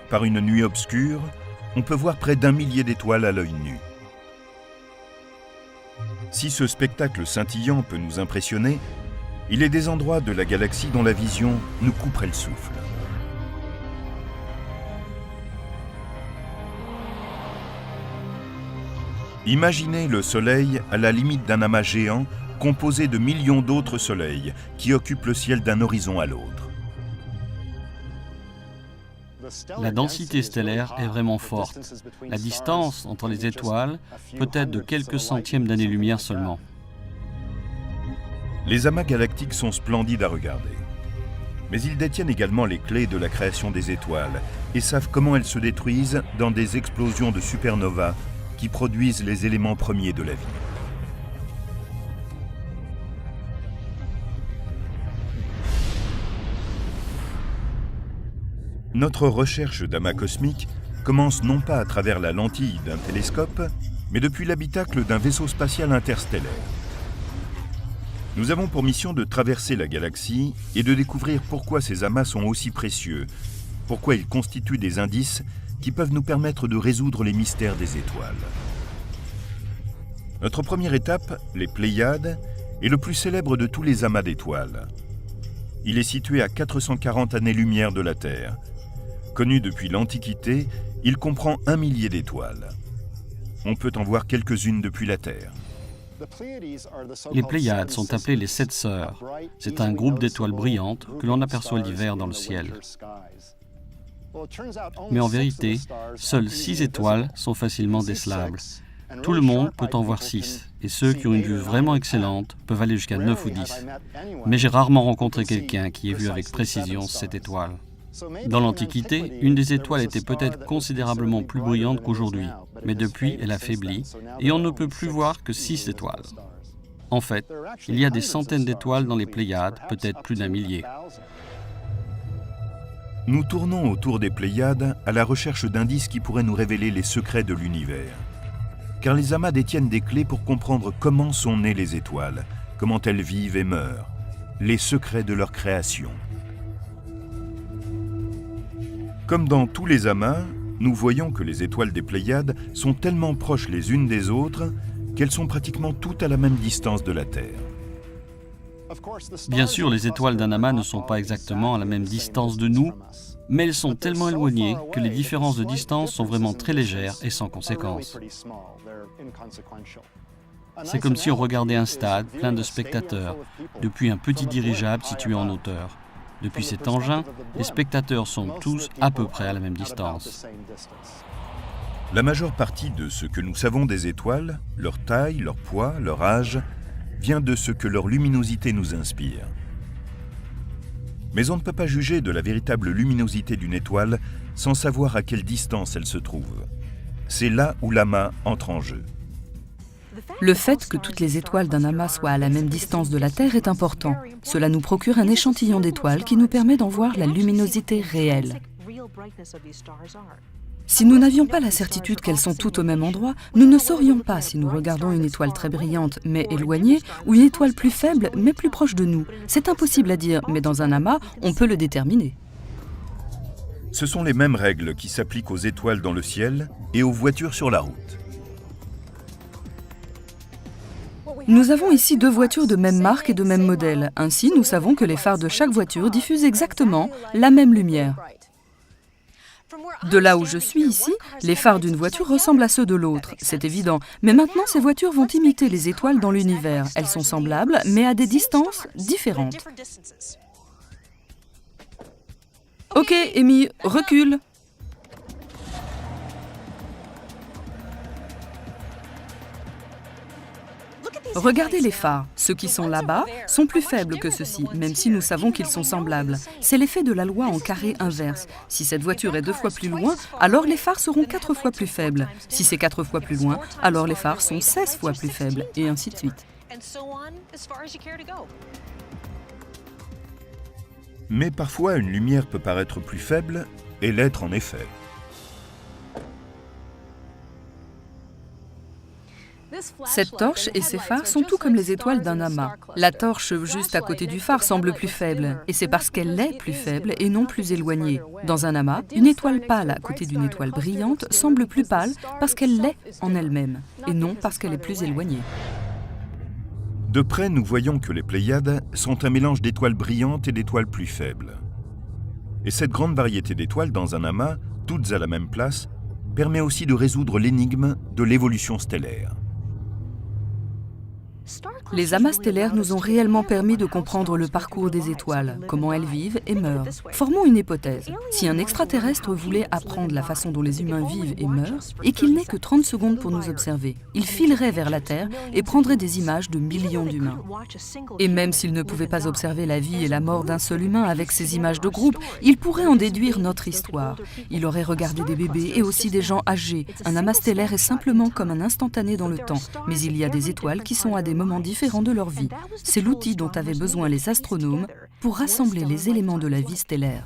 Par une nuit obscure, on peut voir près d'1 millier d'étoiles à l'œil nu. Si ce spectacle scintillant peut nous impressionner, il est des endroits de la galaxie dont la vision nous couperait le souffle. Imaginez le Soleil à la limite d'un amas géant composé de millions d'autres soleils qui occupent le ciel d'un horizon à l'autre. La densité stellaire est vraiment forte. La distance entre les étoiles peut être de quelques centièmes d'années-lumière seulement. Les amas galactiques sont splendides à regarder. Mais ils détiennent également les clés de la création des étoiles et savent comment elles se détruisent dans des explosions de supernovas qui produisent les éléments premiers de la vie. Notre recherche d'amas cosmiques commence non pas à travers la lentille d'un télescope, mais depuis l'habitacle d'un vaisseau spatial interstellaire. Nous avons pour mission de traverser la galaxie et de découvrir pourquoi ces amas sont aussi précieux, pourquoi ils constituent des indices qui peuvent nous permettre de résoudre les mystères des étoiles. Notre première étape, les Pléiades, est le plus célèbre de tous les amas d'étoiles. Il est situé à 440 années-lumière de la Terre. Connu depuis l'Antiquité, il comprend 1 millier d'étoiles. On peut en voir quelques-unes depuis la Terre. Les Pléiades sont appelées les 7 sœurs. C'est un groupe d'étoiles brillantes que l'on aperçoit l'hiver dans le ciel. Mais en vérité, seules 6 étoiles sont facilement décelables. Tout le monde peut en voir 6, et ceux qui ont une vue vraiment excellente peuvent aller jusqu'à 9 ou 10. Mais j'ai rarement rencontré quelqu'un qui ait vu avec précision cette étoile. Dans l'Antiquité, une des étoiles était peut-être considérablement plus brillante qu'aujourd'hui, mais depuis, elle a faibli, et on ne peut plus voir que 6 étoiles. En fait, il y a des centaines d'étoiles dans les Pléiades, peut-être plus d'1 millier. Nous tournons autour des Pléiades à la recherche d'indices qui pourraient nous révéler les secrets de l'univers. Car les amas détiennent des clés pour comprendre comment sont nées les étoiles, comment elles vivent et meurent, les secrets de leur création. Comme dans tous les amas, nous voyons que les étoiles des Pléiades sont tellement proches les unes des autres qu'elles sont pratiquement toutes à la même distance de la Terre. Bien sûr, les étoiles d'un amas ne sont pas exactement à la même distance de nous, mais elles sont tellement éloignées que les différences de distance sont vraiment très légères et sans conséquence. C'est comme si on regardait un stade plein de spectateurs depuis un petit dirigeable situé en hauteur. Depuis cet engin, les spectateurs sont tous à peu près à la même distance. La majeure partie de ce que nous savons des étoiles, leur taille, leur poids, leur âge, vient de ce que leur luminosité nous inspire. Mais on ne peut pas juger de la véritable luminosité d'une étoile sans savoir à quelle distance elle se trouve. C'est là où l'amas entre en jeu. Le fait que toutes les étoiles d'un amas soient à la même distance de la Terre est important. Cela nous procure un échantillon d'étoiles qui nous permet d'en voir la luminosité réelle. Si nous n'avions pas la certitude qu'elles sont toutes au même endroit, nous ne saurions pas si nous regardons une étoile très brillante mais éloignée ou une étoile plus faible mais plus proche de nous. C'est impossible à dire, mais dans un amas, on peut le déterminer. Ce sont les mêmes règles qui s'appliquent aux étoiles dans le ciel et aux voitures sur la route. Nous avons ici 2 voitures de même marque et de même modèle. Ainsi, nous savons que les phares de chaque voiture diffusent exactement la même lumière. De là où je suis ici, les phares d'une voiture ressemblent à ceux de l'autre, c'est évident. Mais maintenant, ces voitures vont imiter les étoiles dans l'univers. Elles sont semblables, mais à des distances différentes. Ok, Amy, recule. Regardez les phares. Ceux qui sont là-bas sont plus faibles que ceux-ci, même si nous savons qu'ils sont semblables. C'est l'effet de la loi en carré inverse. Si cette voiture est 2 fois plus loin, alors les phares seront 4 fois plus faibles. Si c'est 4 fois plus loin, alors les phares sont 16 fois plus faibles, et ainsi de suite. Mais parfois, une lumière peut paraître plus faible et l'être en effet. Cette torche et ses phares sont tout comme les étoiles d'un amas. La torche juste à côté du phare semble plus faible, et c'est parce qu'elle est plus faible et non plus éloignée. Dans un amas, une étoile pâle à côté d'une étoile brillante semble plus pâle parce qu'elle l'est en elle-même, et non parce qu'elle est plus éloignée. De près, nous voyons que les Pléiades sont un mélange d'étoiles brillantes et d'étoiles plus faibles. Et cette grande variété d'étoiles dans un amas, toutes à la même place, permet aussi de résoudre l'énigme de l'évolution stellaire. Les amas stellaires nous ont réellement permis de comprendre le parcours des étoiles, comment elles vivent et meurent. Formons une hypothèse. Si un extraterrestre voulait apprendre la façon dont les humains vivent et meurent, et qu'il n'ait que 30 secondes pour nous observer, il filerait vers la Terre et prendrait des images de millions d'humains. Et même s'il ne pouvait pas observer la vie et la mort d'un seul humain avec ces images de groupe, il pourrait en déduire notre histoire. Il aurait regardé des bébés et aussi des gens âgés. Un amas stellaire est simplement comme un instantané dans le temps, mais il y a des étoiles qui sont à des moments différents de leur vie. C'est l'outil dont avaient besoin les astronomes pour rassembler les éléments de la vie stellaire.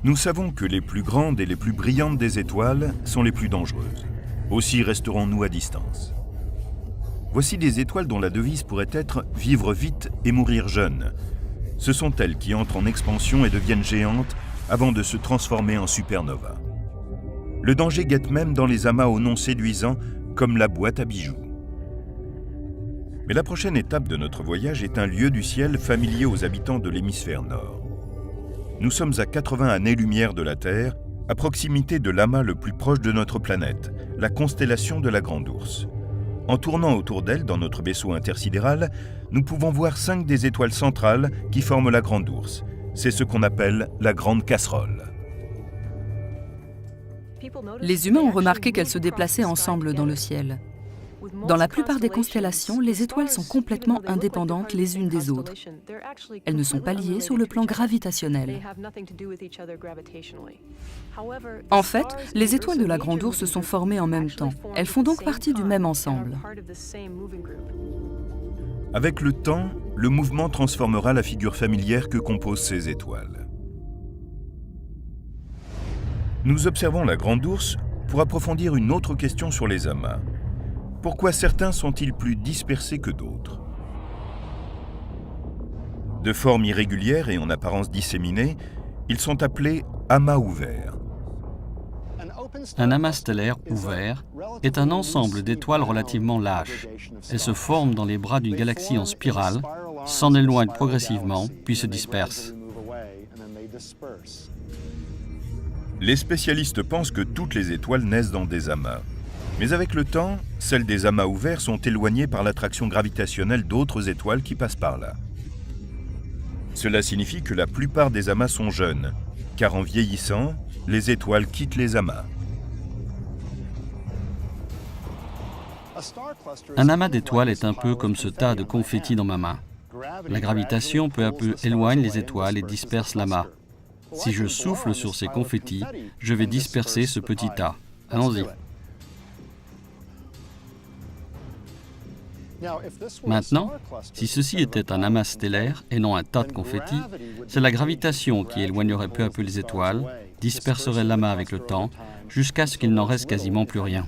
Nous savons que les plus grandes et les plus brillantes des étoiles sont les plus dangereuses. Aussi resterons-nous à distance. Voici des étoiles dont la devise pourrait être « vivre vite et mourir jeune ». Ce sont elles qui entrent en expansion et deviennent géantes avant de se transformer en supernova. Le danger guette même dans les amas aux noms séduisants comme la boîte à bijoux. Mais la prochaine étape de notre voyage est un lieu du ciel familier aux habitants de l'hémisphère nord. Nous sommes à 80 années-lumière de la Terre, à proximité de l'amas le plus proche de notre planète, la constellation de la Grande Ourse. En tournant autour d'elle dans notre vaisseau intersidéral, nous pouvons voir 5 des étoiles centrales qui forment la Grande Ourse. C'est ce qu'on appelle la Grande Casserole. Les humains ont remarqué qu'elles se déplaçaient ensemble dans le ciel. Dans la plupart des constellations, les étoiles sont complètement indépendantes les unes des autres. Elles ne sont pas liées sur le plan gravitationnel. En fait, les étoiles de la Grande Ourse se sont formées en même temps. Elles font donc partie du même ensemble. Avec le temps, le mouvement transformera la figure familière que composent ces étoiles. Nous observons la Grande Ourse pour approfondir une autre question sur les amas. Pourquoi certains sont-ils plus dispersés que d'autres? De forme irrégulière et en apparence disséminée, ils sont appelés amas ouverts. Un amas stellaire ouvert est un ensemble d'étoiles relativement lâches. Elles se forment dans les bras d'une galaxie en spirale, s'en éloignent progressivement, puis se dispersent. Les spécialistes pensent que toutes les étoiles naissent dans des amas. Mais avec le temps, celles des amas ouverts sont éloignées par l'attraction gravitationnelle d'autres étoiles qui passent par là. Cela signifie que la plupart des amas sont jeunes, car en vieillissant, les étoiles quittent les amas. Un amas d'étoiles est un peu comme ce tas de confettis dans ma main. La gravitation peu à peu éloigne les étoiles et disperse l'amas. Si je souffle sur ces confettis, je vais disperser ce petit tas. Allons-y. Maintenant, si ceci était un amas stellaire et non un tas de confettis, c'est la gravitation qui éloignerait peu à peu les étoiles, disperserait l'amas avec le temps, jusqu'à ce qu'il n'en reste quasiment plus rien.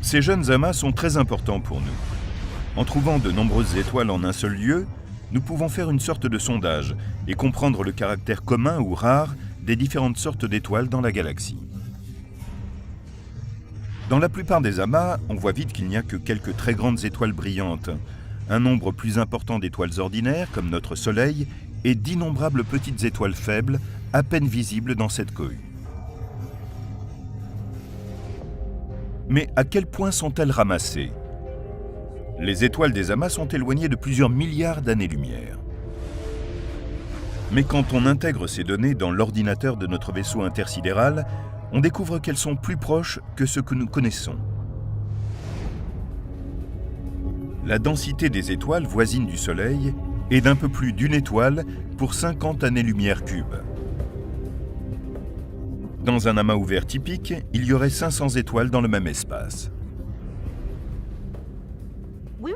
Ces jeunes amas sont très importants pour nous. En trouvant de nombreuses étoiles en un seul lieu, nous pouvons faire une sorte de sondage et comprendre le caractère commun ou rare des différentes sortes d'étoiles dans la galaxie. Dans la plupart des amas, on voit vite qu'il n'y a que quelques très grandes étoiles brillantes, un nombre plus important d'étoiles ordinaires, comme notre Soleil, et d'innombrables petites étoiles faibles, à peine visibles dans cette cohue. Mais à quel point sont-elles ramassées? Les étoiles des amas sont éloignées de plusieurs milliards d'années-lumière. Mais quand on intègre ces données dans l'ordinateur de notre vaisseau intersidéral, on découvre qu'elles sont plus proches que ce que nous connaissons. La densité des étoiles voisines du Soleil est d'un peu plus d'une étoile pour 50 années-lumière cubes. Dans un amas ouvert typique, il y aurait 500 étoiles dans le même espace.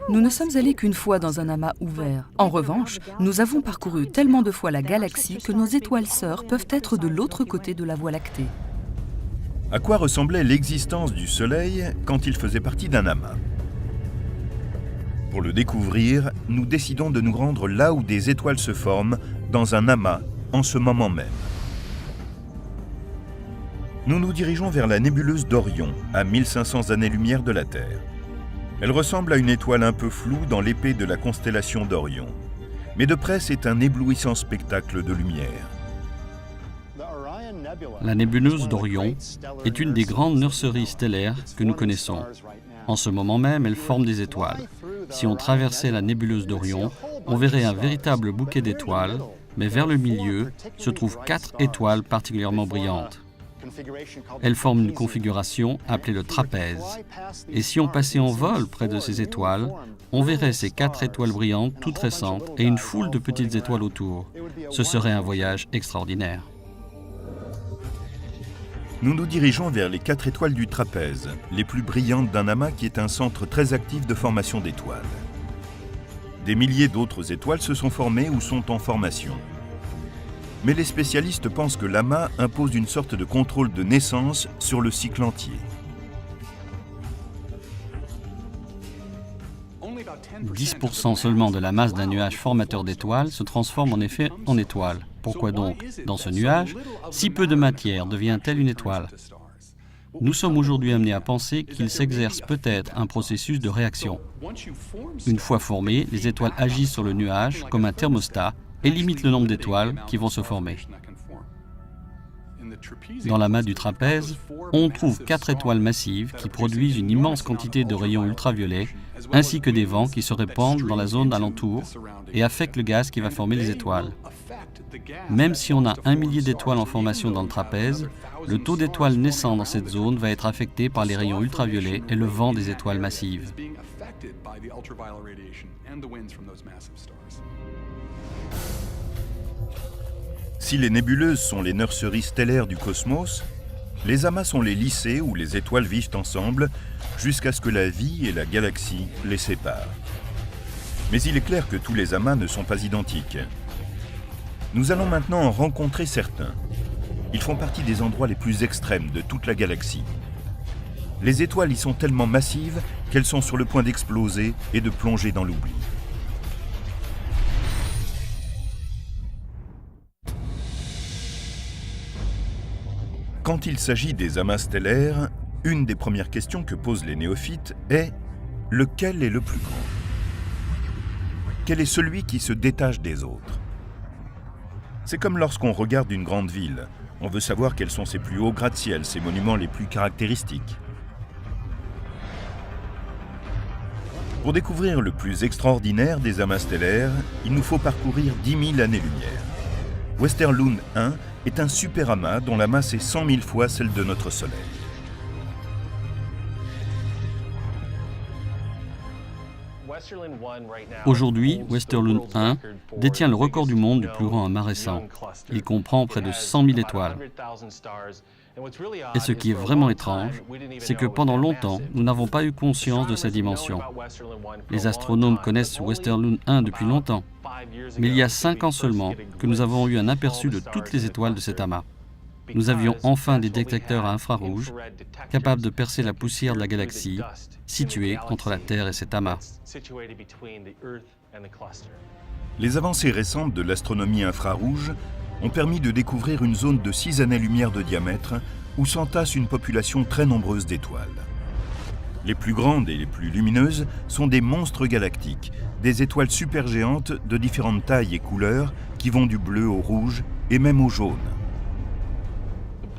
Nous ne sommes allés qu'une fois dans un amas ouvert. En revanche, nous avons parcouru tellement de fois la galaxie que nos étoiles sœurs peuvent être de l'autre côté de la Voie lactée. À quoi ressemblait l'existence du Soleil quand il faisait partie d'un amas? Pour le découvrir, nous décidons de nous rendre là où des étoiles se forment, dans un amas, en ce moment même. Nous nous dirigeons vers la nébuleuse d'Orion, à 1500 années-lumière de la Terre. Elle ressemble à une étoile un peu floue dans l'épée de la constellation d'Orion. Mais de près, c'est un éblouissant spectacle de lumière. La nébuleuse d'Orion est une des grandes nurseries stellaires que nous connaissons. En ce moment même, elle forme des étoiles. Si on traversait la nébuleuse d'Orion, on verrait un véritable bouquet d'étoiles, mais vers le milieu se trouvent 4 étoiles particulièrement brillantes. Elles forment une configuration appelée le trapèze. Et si on passait en vol près de ces étoiles, on verrait ces 4 étoiles brillantes toutes récentes et une foule de petites étoiles autour. Ce serait un voyage extraordinaire. Nous nous dirigeons vers les 4 étoiles du trapèze, les plus brillantes d'un amas qui est un centre très actif de formation d'étoiles. Des milliers d'autres étoiles se sont formées ou sont en formation. Mais les spécialistes pensent que l'amas impose une sorte de contrôle de naissance sur le cycle entier. 10% seulement de la masse d'un nuage formateur d'étoiles se transforme en effet en étoile. Pourquoi donc, dans ce nuage, si peu de matière devient-elle une étoile? Nous sommes aujourd'hui amenés à penser qu'il s'exerce peut-être un processus de réaction. Une fois formées, les étoiles agissent sur le nuage comme un thermostat et limitent le nombre d'étoiles qui vont se former. Dans l'amas du trapèze, on trouve 4 étoiles massives qui produisent une immense quantité de rayons ultraviolets, ainsi que des vents qui se répandent dans la zone alentour et affectent le gaz qui va former les étoiles. Même si on a 1 millier d'étoiles en formation dans le trapèze, le taux d'étoiles naissant dans cette zone va être affecté par les rayons ultraviolets et le vent des étoiles massives. Si les nébuleuses sont les nurseries stellaires du cosmos, les amas sont les lycées où les étoiles vivent ensemble jusqu'à ce que la vie et la galaxie les séparent. Mais il est clair que tous les amas ne sont pas identiques. Nous allons maintenant en rencontrer certains. Ils font partie des endroits les plus extrêmes de toute la galaxie. Les étoiles y sont tellement massives qu'elles sont sur le point d'exploser et de plonger dans l'oubli. Quand il s'agit des amas stellaires, une des premières questions que posent les néophytes est « lequel est le plus grand ?» Quel est celui qui se détache des autres? C'est comme lorsqu'on regarde une grande ville. On veut savoir quels sont ses plus hauts gratte-ciel, ses monuments les plus caractéristiques. Pour découvrir le plus extraordinaire des amas stellaires, il nous faut parcourir 10 000 années-lumière. Westerlund 1 est un super amas dont la masse est 100 000 fois celle de notre Soleil. Aujourd'hui, Westerlund 1 détient le record du monde du plus grand amas récent. Il comprend près de 100 000 étoiles. Et ce qui est vraiment étrange, c'est que pendant longtemps, nous n'avons pas eu conscience de sa dimension. Les astronomes connaissent Westerlund 1 depuis longtemps, mais il y a 5 ans seulement que nous avons eu un aperçu de toutes les étoiles de cet amas. Nous avions enfin des détecteurs à infrarouge capables de percer la poussière de la galaxie située entre la Terre et cet amas. Les avancées récentes de l'astronomie infrarouge ont permis de découvrir une zone de 6 années-lumière de diamètre où s'entasse une population très nombreuse d'étoiles. Les plus grandes et les plus lumineuses sont des monstres galactiques, des étoiles supergéantes de différentes tailles et couleurs qui vont du bleu au rouge et même au jaune.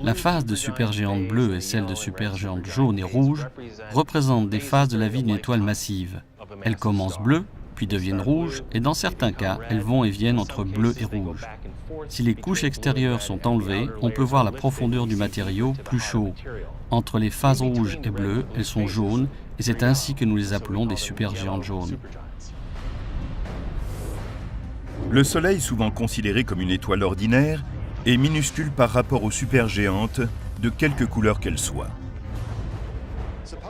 La phase de supergéante bleue et celle de supergéante jaune et rouge représentent des phases de la vie d'une étoile massive. Elles commencent bleues, puis deviennent rouges, et dans certains cas, elles vont et viennent entre bleu et rouge. Si les couches extérieures sont enlevées, on peut voir la profondeur du matériau plus chaud. Entre les phases rouges et bleues, elles sont jaunes, et c'est ainsi que nous les appelons des supergéantes jaunes. Le Soleil, souvent considéré comme une étoile ordinaire, est minuscule par rapport aux supergéantes, de quelque couleur qu'elles soient.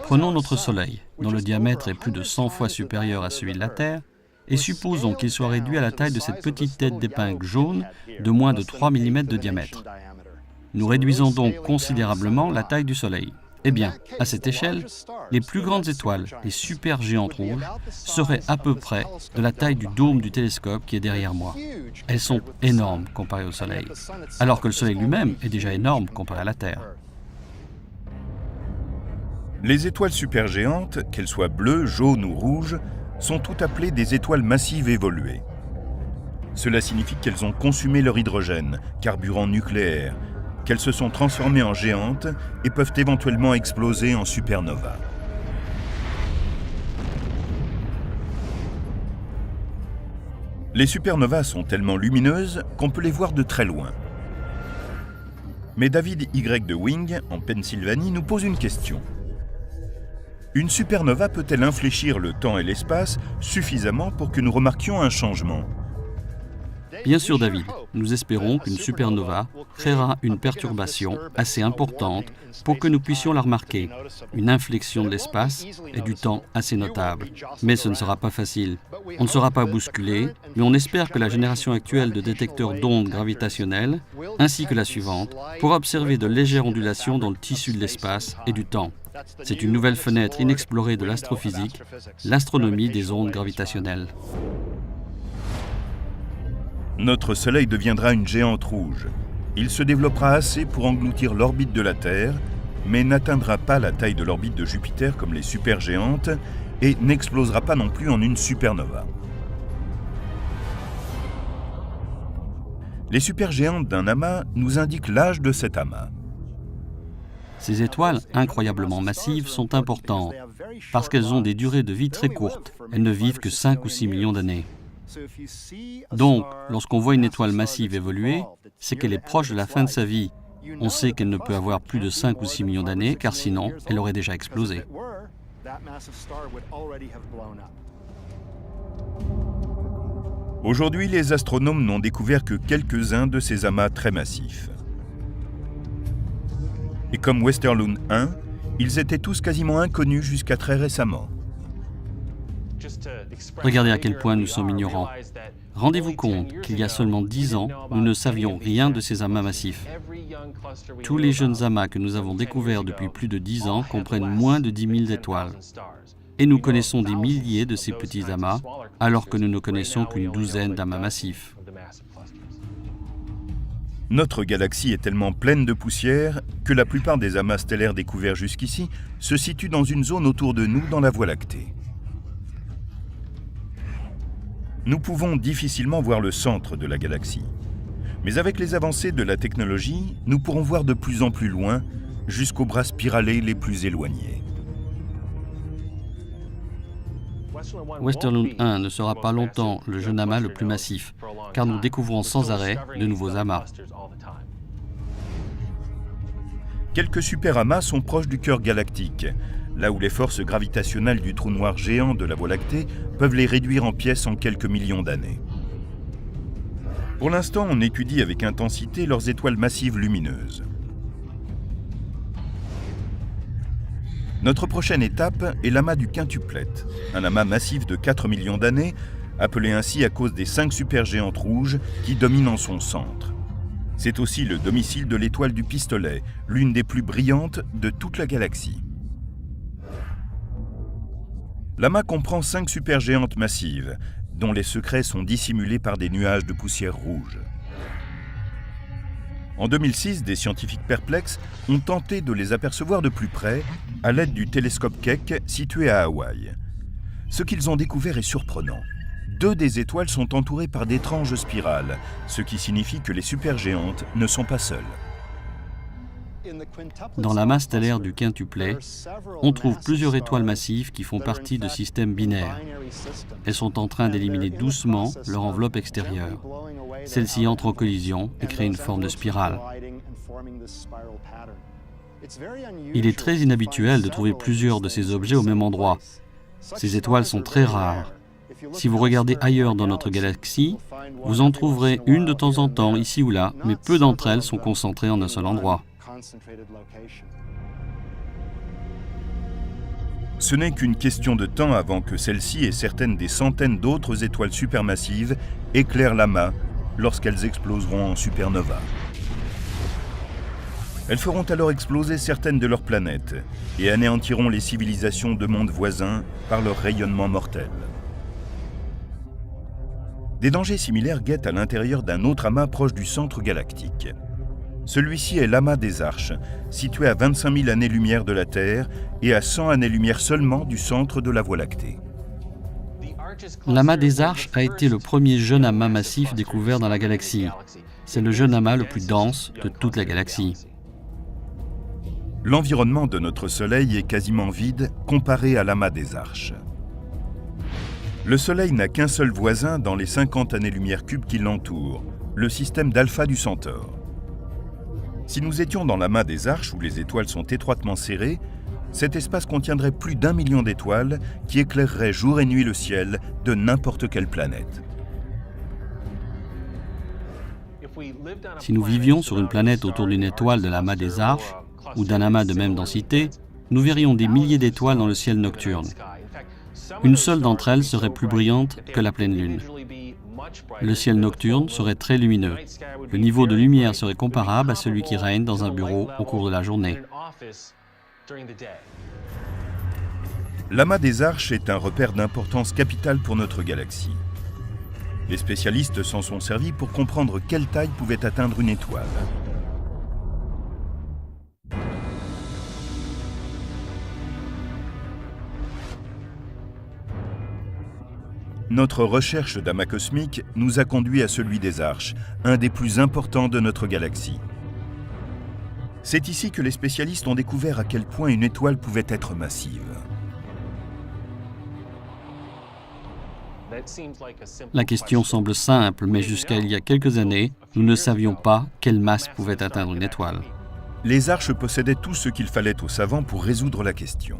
Prenons notre Soleil, dont le diamètre est plus de 100 fois supérieur à celui de la Terre, et supposons qu'il soit réduit à la taille de cette petite tête d'épingle jaune de moins de 3 mm de diamètre. Nous réduisons donc considérablement la taille du Soleil. Eh bien, à cette échelle, les plus grandes étoiles, les supergéantes rouges, seraient à peu près de la taille du dôme du télescope qui est derrière moi. Elles sont énormes comparées au Soleil, alors que le Soleil lui-même est déjà énorme comparé à la Terre. Les étoiles supergéantes, qu'elles soient bleues, jaunes ou rouges, sont toutes appelées des étoiles massives évoluées. Cela signifie qu'elles ont consumé leur hydrogène, carburant nucléaire, qu'elles se sont transformées en géantes et peuvent éventuellement exploser en supernova. Les supernovas sont tellement lumineuses qu'on peut les voir de très loin. Mais David Y. de Wing, en Pennsylvanie, nous pose une question. Une supernova peut-elle infléchir le temps et l'espace suffisamment pour que nous remarquions un changement ? Bien sûr, David, nous espérons qu'une supernova créera une perturbation assez importante pour que nous puissions la remarquer, une inflexion de l'espace et du temps assez notable. Mais ce ne sera pas facile. On ne sera pas bousculé, mais on espère que la génération actuelle de détecteurs d'ondes gravitationnelles, ainsi que la suivante, pourra observer de légères ondulations dans le tissu de l'espace et du temps. C'est une nouvelle fenêtre inexplorée de l'astrophysique, l'astronomie des ondes gravitationnelles. Notre Soleil deviendra une géante rouge. Il se développera assez pour engloutir l'orbite de la Terre, mais n'atteindra pas la taille de l'orbite de Jupiter comme les supergéantes et n'explosera pas non plus en une supernova. Les supergéantes d'un amas nous indiquent l'âge de cet amas. Ces étoiles incroyablement massives sont importantes parce qu'elles ont des durées de vie très courtes. Elles ne vivent que 5 ou 6 millions d'années. Donc, lorsqu'on voit une étoile massive évoluer, c'est qu'elle est proche de la fin de sa vie. On sait qu'elle ne peut avoir plus de 5 ou 6 millions d'années, car sinon, elle aurait déjà explosé. Aujourd'hui, les astronomes n'ont découvert que quelques-uns de ces amas très massifs. Et comme Westerlund 1, ils étaient tous quasiment inconnus jusqu'à très récemment. Regardez à quel point nous sommes ignorants. Rendez-vous compte qu'il y a seulement 10 ans, nous ne savions rien de ces amas massifs. Tous les jeunes amas que nous avons découverts depuis plus de 10 ans comprennent moins de 10 000 étoiles. Et nous connaissons des milliers de ces petits amas, alors que nous ne connaissons qu'une douzaine d'amas massifs. Notre galaxie est tellement pleine de poussière que la plupart des amas stellaires découverts jusqu'ici se situent dans une zone autour de nous dans la Voie lactée. Nous pouvons difficilement voir le centre de la galaxie. Mais avec les avancées de la technologie, nous pourrons voir de plus en plus loin, jusqu'aux bras spiralés les plus éloignés. Westerlund 1 ne sera pas longtemps le jeune amas le plus massif, car nous découvrons sans arrêt de nouveaux amas. Quelques superamas sont proches du cœur galactique, là où les forces gravitationnelles du trou noir géant de la Voie lactée peuvent les réduire en pièces en quelques millions d'années. Pour l'instant, on étudie avec intensité leurs étoiles massives lumineuses. Notre prochaine étape est l'amas du quintuplète, un amas massif de 4 millions d'années, appelé ainsi à cause des 5 supergéantes rouges qui dominent en son centre. C'est aussi le domicile de l'étoile du pistolet, l'une des plus brillantes de toute la galaxie. L'amas comprend 5 supergéantes massives, dont les secrets sont dissimulés par des nuages de poussière rouge. En 2006, des scientifiques perplexes ont tenté de les apercevoir de plus près à l'aide du télescope Keck situé à Hawaï. Ce qu'ils ont découvert est surprenant. 2 des étoiles sont entourées par d'étranges spirales, ce qui signifie que les supergéantes ne sont pas seules. Dans l'amas stellaire du quintuplet, on trouve plusieurs étoiles massives qui font partie de systèmes binaires. Elles sont en train d'éliminer doucement leur enveloppe extérieure. Celle-ci entre en collision et crée une forme de spirale. Il est très inhabituel de trouver plusieurs de ces objets au même endroit. Ces étoiles sont très rares. Si vous regardez ailleurs dans notre galaxie, vous en trouverez une de temps en temps, ici ou là, mais peu d'entre elles sont concentrées en un seul endroit. Ce n'est qu'une question de temps avant que celle-ci et certaines des centaines d'autres étoiles supermassives éclairent l'amas lorsqu'elles exploseront en supernova. Elles feront alors exploser certaines de leurs planètes et anéantiront les civilisations de mondes voisins par leur rayonnement mortel. Des dangers similaires guettent à l'intérieur d'un autre amas proche du centre galactique. Celui-ci est l'amas des Arches, situé à 25 000 années-lumière de la Terre et à 100 années-lumière seulement du centre de la Voie lactée. L'amas des Arches a été le premier jeune amas massif découvert dans la galaxie. C'est le jeune amas le plus dense de toute la galaxie. L'environnement de notre Soleil est quasiment vide comparé à l'amas des Arches. Le Soleil n'a qu'un seul voisin dans les 50 années-lumière cubes qui l'entourent, le système d'Alpha du Centaure. Si nous étions dans l'amas des Arches où les étoiles sont étroitement serrées, cet espace contiendrait plus d'1 million d'étoiles qui éclaireraient jour et nuit le ciel de n'importe quelle planète. Si nous vivions sur une planète autour d'une étoile de l'amas des Arches ou d'un amas de même densité, nous verrions des milliers d'étoiles dans le ciel nocturne. Une seule d'entre elles serait plus brillante que la pleine lune. Le ciel nocturne serait très lumineux. Le niveau de lumière serait comparable à celui qui règne dans un bureau au cours de la journée. L'amas des Arches est un repère d'importance capitale pour notre galaxie. Les spécialistes s'en sont servis pour comprendre quelle taille pouvait atteindre une étoile. Notre recherche d'amas cosmique nous a conduit à celui des Arches, un des plus importants de notre galaxie. C'est ici que les spécialistes ont découvert à quel point une étoile pouvait être massive. La question semble simple, mais jusqu'à il y a quelques années, nous ne savions pas quelle masse pouvait atteindre une étoile. Les Arches possédaient tout ce qu'il fallait aux savants pour résoudre la question.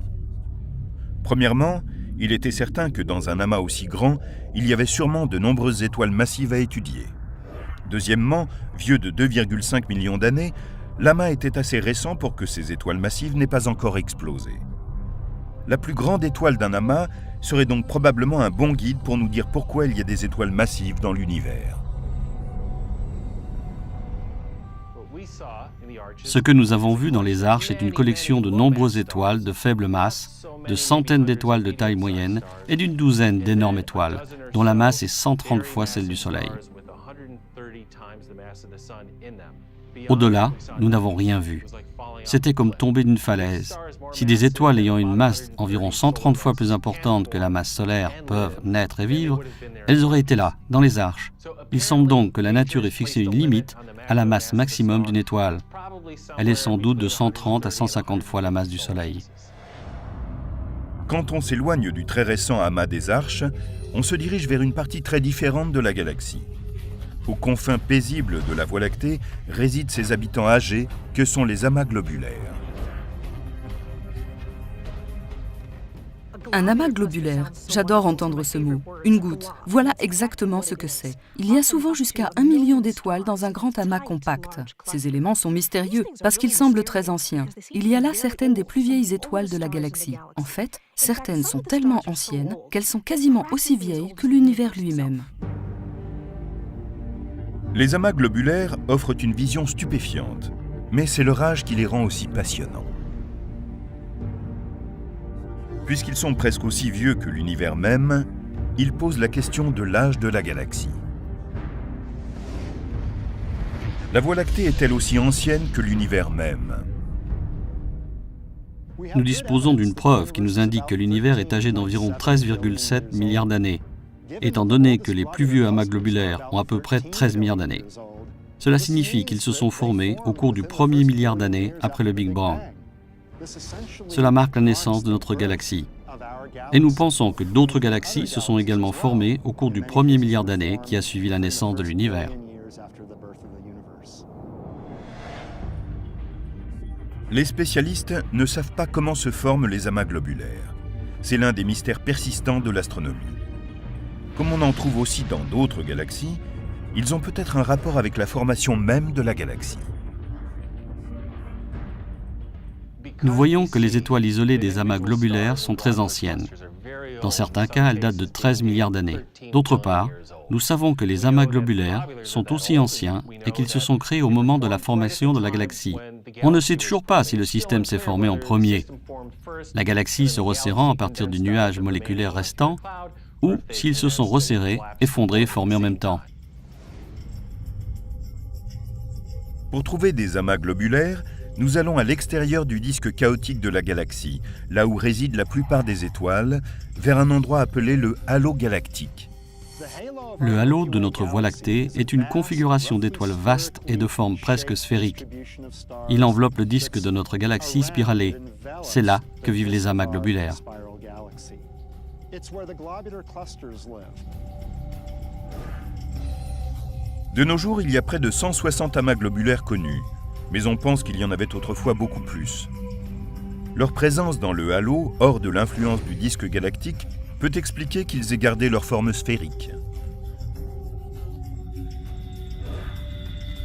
Premièrement, il était certain que dans un amas aussi grand, il y avait sûrement de nombreuses étoiles massives à étudier. Deuxièmement, vieux de 2,5 millions d'années, l'amas était assez récent pour que ces étoiles massives n'aient pas encore explosé. La plus grande étoile d'un amas serait donc probablement un bon guide pour nous dire pourquoi il y a des étoiles massives dans l'univers. Ce que nous avons vu dans les Arches est une collection de nombreuses étoiles de faible masse, de centaines d'étoiles de taille moyenne et d'une douzaine d'énormes étoiles, dont la masse est 130 fois celle du Soleil. Au-delà, nous n'avons rien vu. C'était comme tomber d'une falaise. Si des étoiles ayant une masse environ 130 fois plus importante que la masse solaire peuvent naître et vivre, elles auraient été là, dans les Arches. Il semble donc que la nature ait fixé une limite à la masse maximum d'une étoile. Elle est sans doute de 130 à 150 fois la masse du Soleil. Quand on s'éloigne du très récent amas des Arches, on se dirige vers une partie très différente de la galaxie. Aux confins paisibles de la Voie lactée résident ses habitants âgés que sont les amas globulaires. Un amas globulaire, j'adore entendre ce mot. Une goutte, voilà exactement ce que c'est. Il y a souvent jusqu'à 1 million d'étoiles dans un grand amas compact. Ces éléments sont mystérieux parce qu'ils semblent très anciens. Il y a là certaines des plus vieilles étoiles de la galaxie. En fait, certaines sont tellement anciennes qu'elles sont quasiment aussi vieilles que l'univers lui-même. Les amas globulaires offrent une vision stupéfiante, mais c'est leur âge qui les rend aussi passionnants. Puisqu'ils sont presque aussi vieux que l'univers même, ils posent la question de l'âge de la galaxie. La Voie lactée est-elle aussi ancienne que l'univers même? Nous disposons d'une preuve qui nous indique que l'univers est âgé d'environ 13,7 milliards d'années, étant donné que les plus vieux amas globulaires ont à peu près 13 milliards d'années. Cela signifie qu'ils se sont formés au cours du premier milliard d'années après le Big Bang. Cela marque la naissance de notre galaxie. Et nous pensons que d'autres galaxies se sont également formées au cours du premier milliard d'années qui a suivi la naissance de l'univers. Les spécialistes ne savent pas comment se forment les amas globulaires. C'est l'un des mystères persistants de l'astronomie. Comme on en trouve aussi dans d'autres galaxies, ils ont peut-être un rapport avec la formation même de la galaxie. Nous voyons que les étoiles isolées des amas globulaires sont très anciennes. Dans certains cas, elle date de 13 milliards d'années. D'autre part, nous savons que les amas globulaires sont aussi anciens et qu'ils se sont créés au moment de la formation de la galaxie. On ne sait toujours pas si le système s'est formé en premier, la galaxie se resserrant à partir du nuage moléculaire restant, ou s'ils se sont resserrés, effondrés et formés en même temps. Pour trouver des amas globulaires, nous allons à l'extérieur du disque chaotique de la galaxie, là où résident la plupart des étoiles, vers un endroit appelé le halo galactique. Le halo de notre Voie lactée est une configuration d'étoiles vastes et de forme presque sphérique. Il enveloppe le disque de notre galaxie spiralée. C'est là que vivent les amas globulaires. De nos jours, il y a près de 160 amas globulaires connus, mais on pense qu'il y en avait autrefois beaucoup plus. Leur présence dans le halo, hors de l'influence du disque galactique, peut expliquer qu'ils aient gardé leur forme sphérique.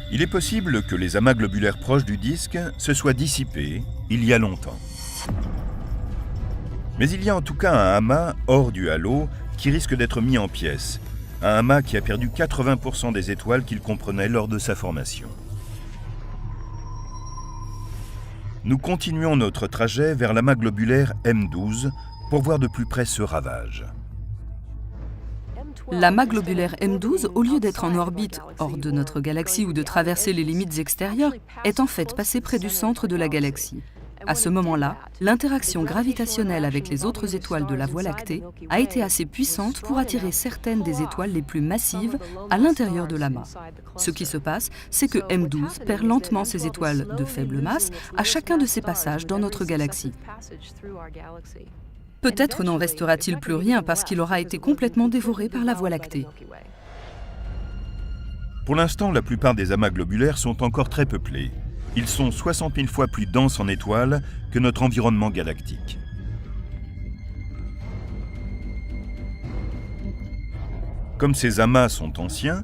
Il est possible que les amas globulaires proches du disque se soient dissipés il y a longtemps. Mais il y a en tout cas un amas hors du halo qui risque d'être mis en pièces, un amas qui a perdu 80% des étoiles qu'il comprenait lors de sa formation. Nous continuons notre trajet vers l'amas globulaire M12 pour voir de plus près ce ravage. L'amas globulaire M12, au lieu d'être en orbite hors de notre galaxie ou de traverser les limites extérieures, est en fait passé près du centre de la galaxie. À ce moment-là, l'interaction gravitationnelle avec les autres étoiles de la Voie lactée a été assez puissante pour attirer certaines des étoiles les plus massives à l'intérieur de l'amas. Ce qui se passe, c'est que M12 perd lentement ses étoiles de faible masse à chacun de ses passages dans notre galaxie. Peut-être n'en restera-t-il plus rien parce qu'il aura été complètement dévoré par la Voie lactée. Pour l'instant, la plupart des amas globulaires sont encore très peuplés. Ils sont 60 000 fois plus denses en étoiles que notre environnement galactique. Comme ces amas sont anciens,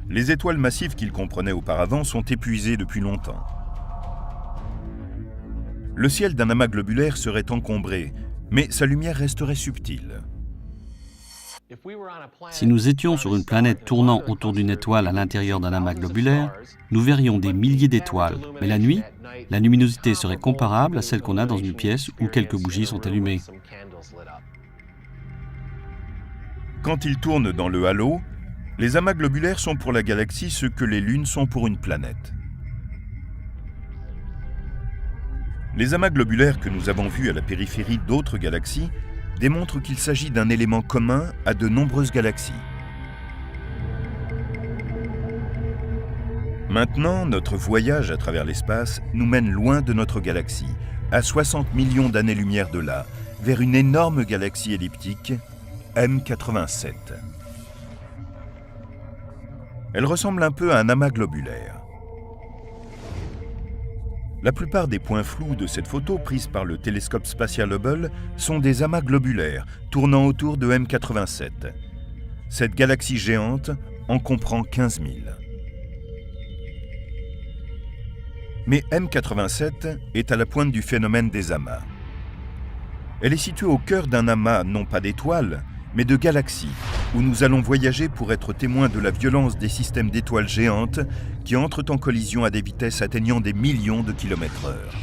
les étoiles massives qu'ils comprenaient auparavant sont épuisées depuis longtemps. Le ciel d'un amas globulaire serait encombré, mais sa lumière resterait subtile. Si nous étions sur une planète tournant autour d'une étoile à l'intérieur d'un amas globulaire, nous verrions des milliers d'étoiles. Mais la nuit, la luminosité serait comparable à celle qu'on a dans une pièce où quelques bougies sont allumées. Quand ils tournent dans le halo, les amas globulaires sont pour la galaxie ce que les lunes sont pour une planète. Les amas globulaires que nous avons vus à la périphérie d'autres galaxies démontrent qu'il s'agit d'un élément commun à de nombreuses galaxies. Maintenant, notre voyage à travers l'espace nous mène loin de notre galaxie, à 60 millions d'années-lumière de là, vers une énorme galaxie elliptique, M87. Elle ressemble un peu à un amas globulaire. La plupart des points flous de cette photo prise par le télescope spatial Hubble sont des amas globulaires tournant autour de M87. Cette galaxie géante en comprend 15 000. Mais M87 est à la pointe du phénomène des amas. Elle est située au cœur d'un amas non pas d'étoiles, mais de galaxies, où nous allons voyager pour être témoins de la violence des systèmes d'étoiles géantes qui entrent en collision à des vitesses atteignant des millions de kilomètres/heure.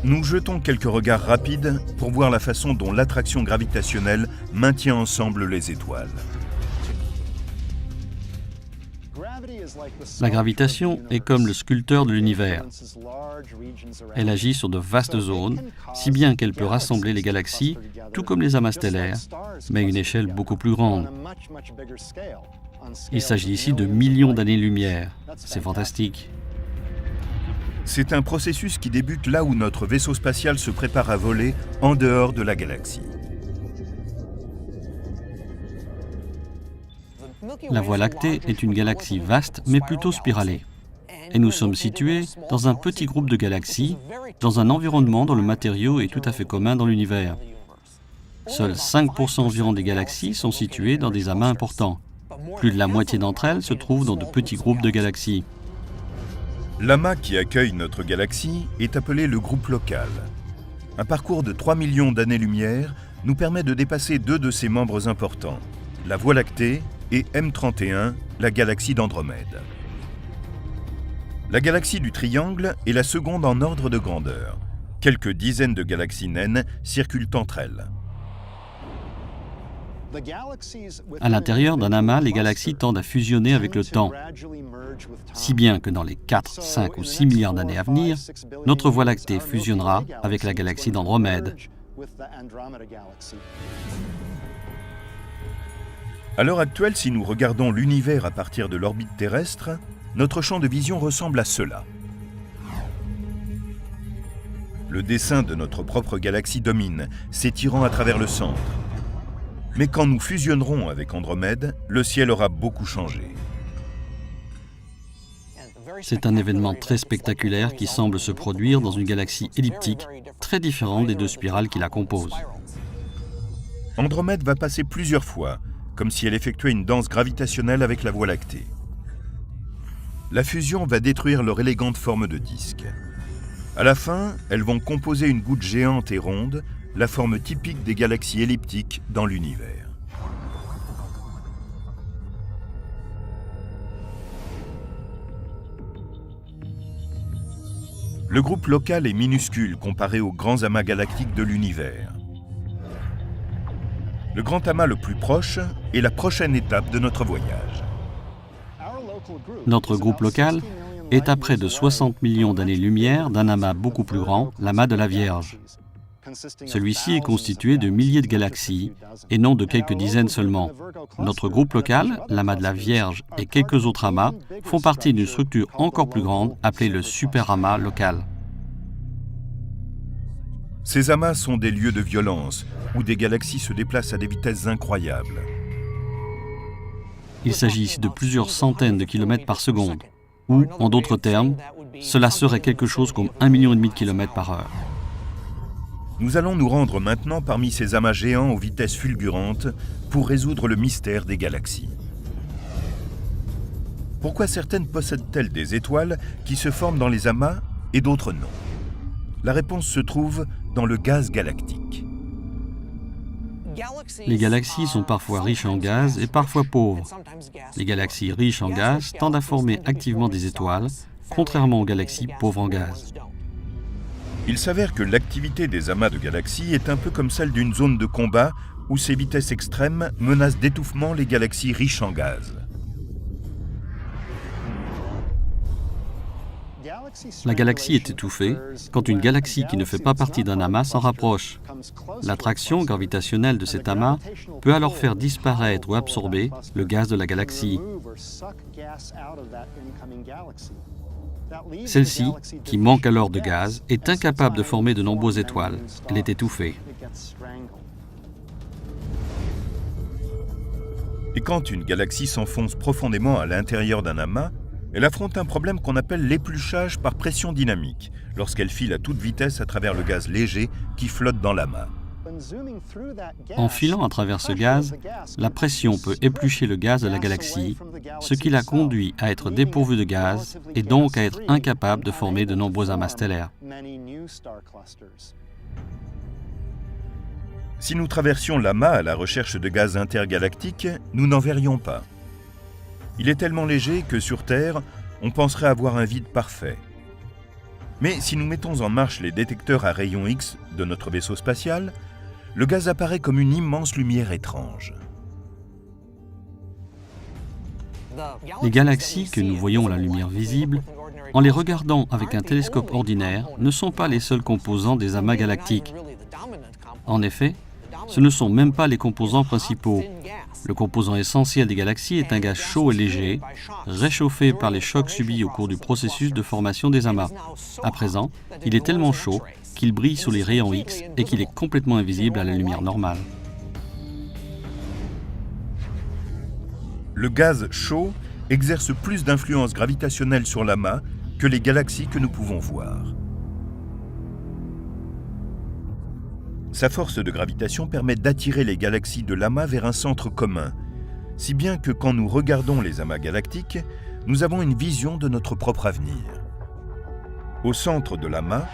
Nous jetons quelques regards rapides pour voir la façon dont l'attraction gravitationnelle maintient ensemble les étoiles. La gravitation est comme le sculpteur de l'univers. Elle agit sur de vastes zones, si bien qu'elle peut rassembler les galaxies, tout comme les amas stellaires, mais à une échelle beaucoup plus grande. Il s'agit ici de millions d'années-lumière. C'est fantastique. C'est un processus qui débute là où notre vaisseau spatial se prépare à voler en dehors de la galaxie. La Voie lactée est une galaxie vaste mais plutôt spiralée. Et nous sommes situés dans un petit groupe de galaxies, dans un environnement dont le matériau est tout à fait commun dans l'univers. Seuls 5% environ des galaxies sont situées dans des amas importants. Plus de la moitié d'entre elles se trouvent dans de petits groupes de galaxies. L'amas qui accueille notre galaxie est appelé le groupe local. Un parcours de 3 millions d'années-lumière nous permet de dépasser deux de ses membres importants, la Voie lactée et M31, la galaxie d'Andromède. La galaxie du Triangle est la seconde en ordre de grandeur. Quelques dizaines de galaxies naines circulent entre elles. À l'intérieur d'un amas, les galaxies tendent à fusionner avec le temps, si bien que dans les 4, 5 ou 6 milliards d'années à venir, notre Voie lactée fusionnera avec la galaxie d'Andromède. À l'heure actuelle, si nous regardons l'univers à partir de l'orbite terrestre, notre champ de vision ressemble à cela. Le dessin de notre propre galaxie domine, s'étirant à travers le centre. Mais quand nous fusionnerons avec Andromède, le ciel aura beaucoup changé. C'est un événement très spectaculaire qui semble se produire dans une galaxie elliptique très différente des deux spirales qui la composent. Andromède va passer plusieurs fois, comme si elle effectuait une danse gravitationnelle avec la Voie lactée. La fusion va détruire leur élégante forme de disque. À la fin, elles vont composer une goutte géante et ronde, la forme typique des galaxies elliptiques dans l'univers. Le groupe local est minuscule comparé aux grands amas galactiques de l'univers. Le grand amas le plus proche est la prochaine étape de notre voyage. Notre groupe local est à près de 60 millions d'années-lumière d'un amas beaucoup plus grand, l'amas de la Vierge. Celui-ci est constitué de milliers de galaxies et non de quelques dizaines seulement. Notre groupe local, l'amas de la Vierge et quelques autres amas font partie d'une structure encore plus grande appelée le superamas local. Ces amas sont des lieux de violence où des galaxies se déplacent à des vitesses incroyables. Il s'agit ici de plusieurs centaines de kilomètres par seconde, ou, en d'autres termes, cela serait quelque chose comme 1,5 million de kilomètres par heure. Nous allons nous rendre maintenant parmi ces amas géants aux vitesses fulgurantes pour résoudre le mystère des galaxies. Pourquoi certaines possèdent-elles des étoiles qui se forment dans les amas et d'autres non? La réponse se trouve dans le gaz galactique. Les galaxies sont parfois riches en gaz et parfois pauvres. Les galaxies riches en gaz tendent à former activement des étoiles, contrairement aux galaxies pauvres en gaz. Il s'avère que l'activité des amas de galaxies est un peu comme celle d'une zone de combat où ces vitesses extrêmes menacent d'étouffement les galaxies riches en gaz. La galaxie est étouffée quand une galaxie qui ne fait pas partie d'un amas s'en rapproche. L'attraction gravitationnelle de cet amas peut alors faire disparaître ou absorber le gaz de la galaxie. Celle-ci, qui manque alors de gaz, est incapable de former de nombreuses étoiles. Elle est étouffée. Et quand une galaxie s'enfonce profondément à l'intérieur d'un amas, elle affronte un problème qu'on appelle l'épluchage par pression dynamique, lorsqu'elle file à toute vitesse à travers le gaz léger qui flotte dans l'amas. En filant à travers ce gaz, la pression peut éplucher le gaz de la galaxie, ce qui la conduit à être dépourvue de gaz et donc à être incapable de former de nombreux amas stellaires. Si nous traversions l'amas à la recherche de gaz intergalactique, nous n'en verrions pas. Il est tellement léger que sur Terre, on penserait avoir un vide parfait. Mais si nous mettons en marche les détecteurs à rayons X de notre vaisseau spatial, le gaz apparaît comme une immense lumière étrange. Les galaxies que nous voyons à la lumière visible, en les regardant avec un télescope ordinaire, ne sont pas les seuls composants des amas galactiques. En effet, ce ne sont même pas les composants principaux. Le composant essentiel des galaxies est un gaz chaud et léger, réchauffé par les chocs subis au cours du processus de formation des amas. À présent, il est tellement chaud qu'il brille sous les rayons X et qu'il est complètement invisible à la lumière normale. Le gaz chaud exerce plus d'influence gravitationnelle sur l'amas que les galaxies que nous pouvons voir. Sa force de gravitation permet d'attirer les galaxies de l'amas vers un centre commun, si bien que quand nous regardons les amas galactiques, nous avons une vision de notre propre avenir. Au centre de l'amas,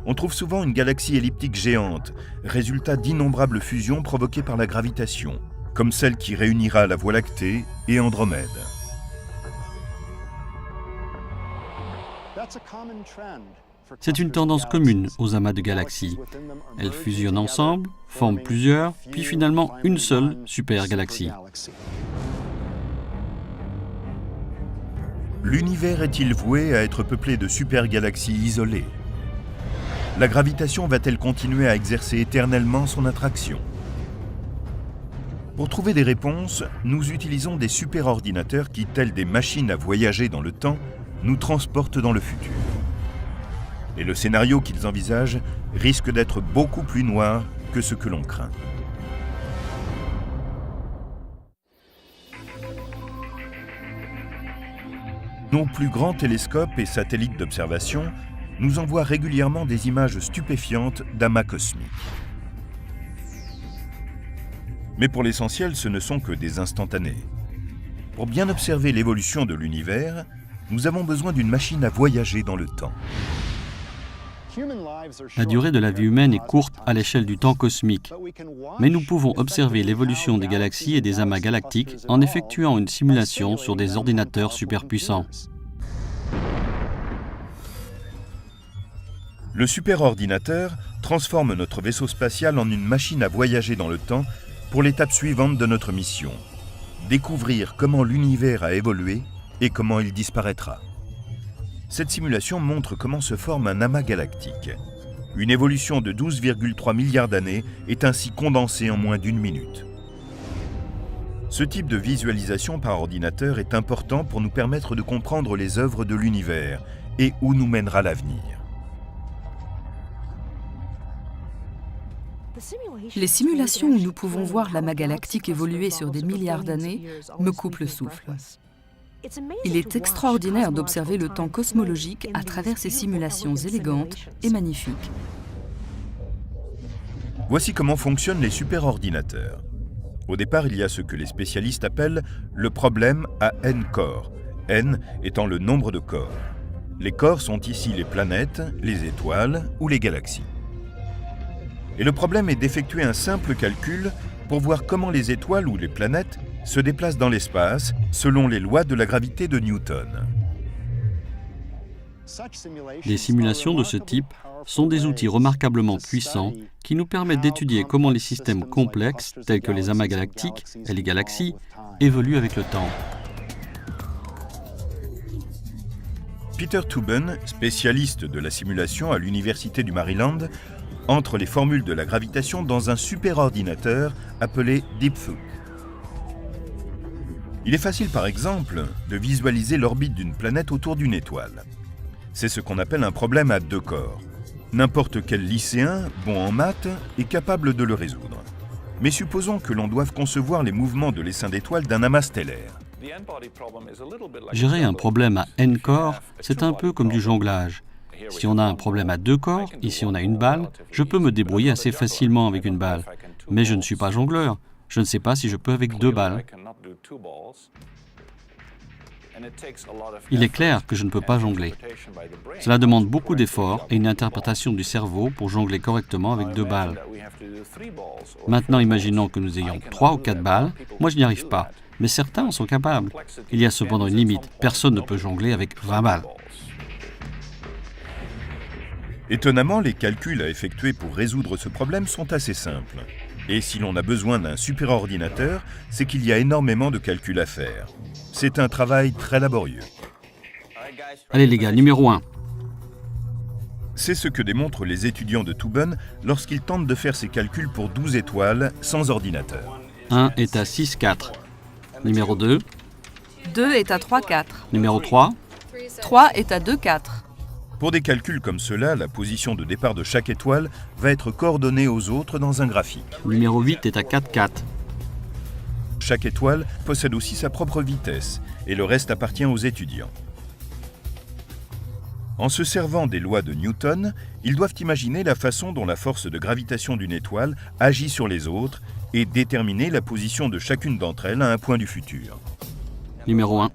on trouve souvent une galaxie elliptique géante, résultat d'innombrables fusions provoquées par la gravitation, comme celle qui réunira la Voie lactée et Andromède. C'est une tendance commune aux amas de galaxies. Elles fusionnent ensemble, forment plusieurs, puis finalement une seule supergalaxie. L'univers est-il voué à être peuplé de supergalaxies isolées? La gravitation va-t-elle continuer à exercer éternellement son attraction? Pour trouver des réponses, nous utilisons des superordinateurs qui, tels des machines à voyager dans le temps, nous transportent dans le futur. Et le scénario qu'ils envisagent risque d'être beaucoup plus noir que ce que l'on craint. Nos plus grands télescopes et satellites d'observation nous envoient régulièrement des images stupéfiantes d'amas cosmiques. Mais pour l'essentiel, ce ne sont que des instantanés. Pour bien observer l'évolution de l'univers, nous avons besoin d'une machine à voyager dans le temps. La durée de la vie humaine est courte à l'échelle du temps cosmique, mais nous pouvons observer l'évolution des galaxies et des amas galactiques en effectuant une simulation sur des ordinateurs superpuissants. Le superordinateur transforme notre vaisseau spatial en une machine à voyager dans le temps pour l'étape suivante de notre mission, découvrir comment l'univers a évolué et comment il disparaîtra. Cette simulation montre comment se forme un amas galactique. Une évolution de 12,3 milliards d'années est ainsi condensée en moins d'1 minute. Ce type de visualisation par ordinateur est important pour nous permettre de comprendre les œuvres de l'univers et où nous mènera l'avenir. Les simulations où nous pouvons voir l'amas galactique évoluer sur des milliards d'années me coupent le souffle. Il est extraordinaire d'observer le temps cosmologique à travers ces simulations élégantes et magnifiques. Voici comment fonctionnent les superordinateurs. Au départ, il y a ce que les spécialistes appellent le problème à n corps, n étant le nombre de corps. Les corps sont ici les planètes, les étoiles ou les galaxies. Et le problème est d'effectuer un simple calcul pour voir comment les étoiles ou les planètes se déplacent dans l'espace selon les lois de la gravité de Newton. Les simulations de ce type sont des outils remarquablement puissants qui nous permettent d'étudier comment les systèmes complexes, tels que les amas galactiques et les galaxies, évoluent avec le temps. Peter Toobin, spécialiste de la simulation à l'Université du Maryland, entre les formules de la gravitation dans un superordinateur appelé DeepFuke. Il est facile, par exemple, de visualiser l'orbite d'une planète autour d'une étoile. C'est ce qu'on appelle un problème à 2 corps. N'importe quel lycéen, bon en maths, est capable de le résoudre. Mais supposons que l'on doive concevoir les mouvements de l'essaim d'étoiles d'un amas stellaire. Gérer un problème à n corps, c'est un peu comme du jonglage. Si on a un problème à 2 corps, ici on a une balle, je peux me débrouiller assez facilement avec une balle. Mais je ne suis pas jongleur. Je ne sais pas si je peux avec 2 balles. Il est clair que je ne peux pas jongler. Cela demande beaucoup d'efforts et une interprétation du cerveau pour jongler correctement avec 2 balles. Maintenant, imaginons que nous ayons 3 ou 4 balles. Moi, je n'y arrive pas, mais certains en sont capables. Il y a cependant une limite. Personne ne peut jongler avec 20 balles. Étonnamment, les calculs à effectuer pour résoudre ce problème sont assez simples. Et si l'on a besoin d'un superordinateur, c'est qu'il y a énormément de calculs à faire. C'est un travail très laborieux. Allez les gars, numéro 1. C'est ce que démontrent les étudiants de Toobin lorsqu'ils tentent de faire ces calculs pour 12 étoiles sans ordinateur. 1 est à 6,4. Numéro 2. 2 est à 3,4. Numéro 3. 3 est à 2,4. Pour des calculs comme cela, la position de départ de chaque étoile va être coordonnée aux autres dans un graphique. Numéro 8 est à 4,4. Chaque étoile possède aussi sa propre vitesse et le reste appartient aux étudiants. En se servant des lois de Newton, ils doivent imaginer la façon dont la force de gravitation d'une étoile agit sur les autres et déterminer la position de chacune d'entre elles à un point du futur. Numéro 1.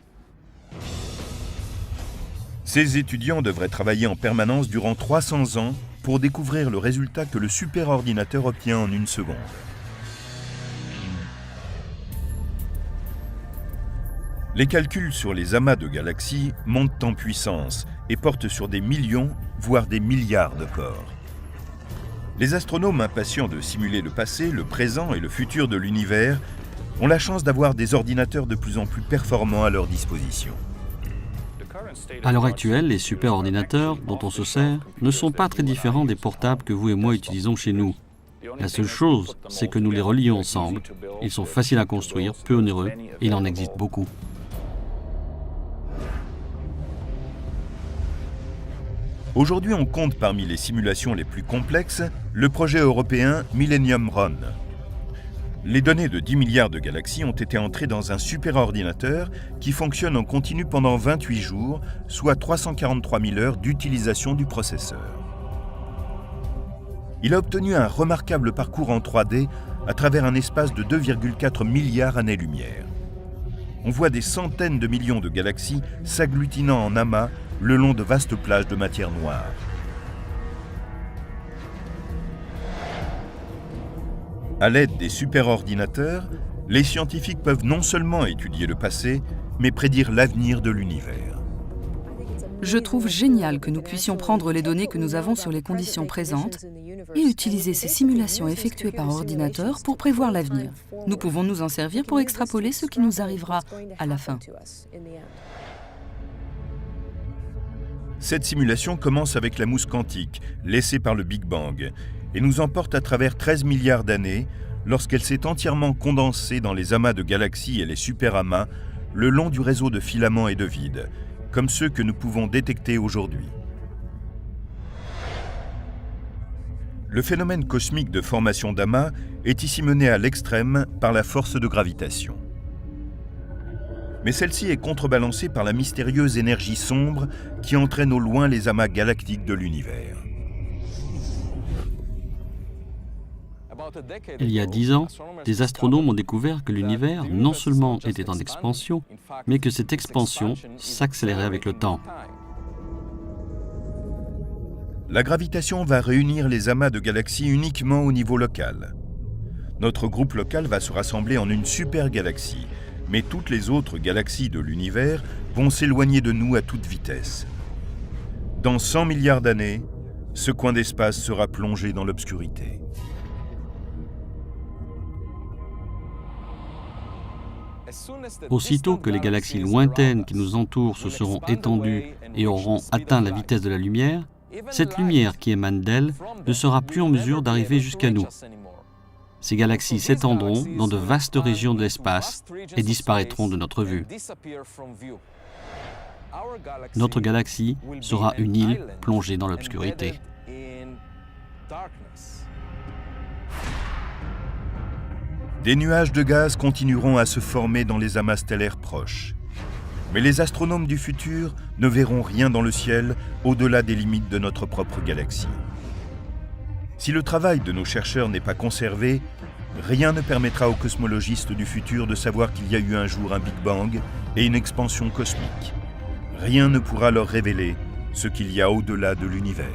Ces étudiants devraient travailler en permanence durant 300 ans pour découvrir le résultat que le superordinateur obtient en une seconde. Les calculs sur les amas de galaxies montent en puissance et portent sur des millions, voire des milliards de corps. Les astronomes impatients de simuler le passé, le présent et le futur de l'univers ont la chance d'avoir des ordinateurs de plus en plus performants à leur disposition. À l'heure actuelle, les superordinateurs dont on se sert ne sont pas très différents des portables que vous et moi utilisons chez nous. La seule chose, c'est que nous les relions ensemble. Ils sont faciles à construire, peu onéreux, et il en existe beaucoup. Aujourd'hui, on compte parmi les simulations les plus complexes le projet européen Millennium Run. Les données de 10 milliards de galaxies ont été entrées dans un superordinateur qui fonctionne en continu pendant 28 jours, soit 343 000 heures d'utilisation du processeur. Il a obtenu un remarquable parcours en 3D à travers un espace de 2,4 milliards années-lumière. On voit des centaines de millions de galaxies s'agglutinant en amas le long de vastes plages de matière noire. À l'aide des superordinateurs, les scientifiques peuvent non seulement étudier le passé, mais prédire l'avenir de l'univers. Je trouve génial que nous puissions prendre les données que nous avons sur les conditions présentes et utiliser ces simulations effectuées par ordinateur pour prévoir l'avenir. Nous pouvons nous en servir pour extrapoler ce qui nous arrivera à la fin. Cette simulation commence avec la mousse quantique, laissée par le Big Bang, et nous emporte à travers 13 milliards d'années lorsqu'elle s'est entièrement condensée dans les amas de galaxies et les superamas le long du réseau de filaments et de vides, comme ceux que nous pouvons détecter aujourd'hui. Le phénomène cosmique de formation d'amas est ici mené à l'extrême par la force de gravitation. Mais celle-ci est contrebalancée par la mystérieuse énergie sombre qui entraîne au loin les amas galactiques de l'univers. Il y a 10 ans, des astronomes ont découvert que l'univers non seulement était en expansion, mais que cette expansion s'accélérait avec le temps. La gravitation va réunir les amas de galaxies uniquement au niveau local. Notre groupe local va se rassembler en une supergalaxie, mais toutes les autres galaxies de l'univers vont s'éloigner de nous à toute vitesse. Dans 100 milliards d'années, ce coin d'espace sera plongé dans l'obscurité. Aussitôt que les galaxies lointaines qui nous entourent se seront étendues et auront atteint la vitesse de la lumière, cette lumière qui émane d'elles ne sera plus en mesure d'arriver jusqu'à nous. Ces galaxies s'étendront dans de vastes régions de l'espace et disparaîtront de notre vue. Notre galaxie sera une île plongée dans l'obscurité. Des nuages de gaz continueront à se former dans les amas stellaires proches. Mais les astronomes du futur ne verront rien dans le ciel au-delà des limites de notre propre galaxie. Si le travail de nos chercheurs n'est pas conservé, rien ne permettra aux cosmologistes du futur de savoir qu'il y a eu un jour un Big Bang et une expansion cosmique. Rien ne pourra leur révéler ce qu'il y a au-delà de l'univers.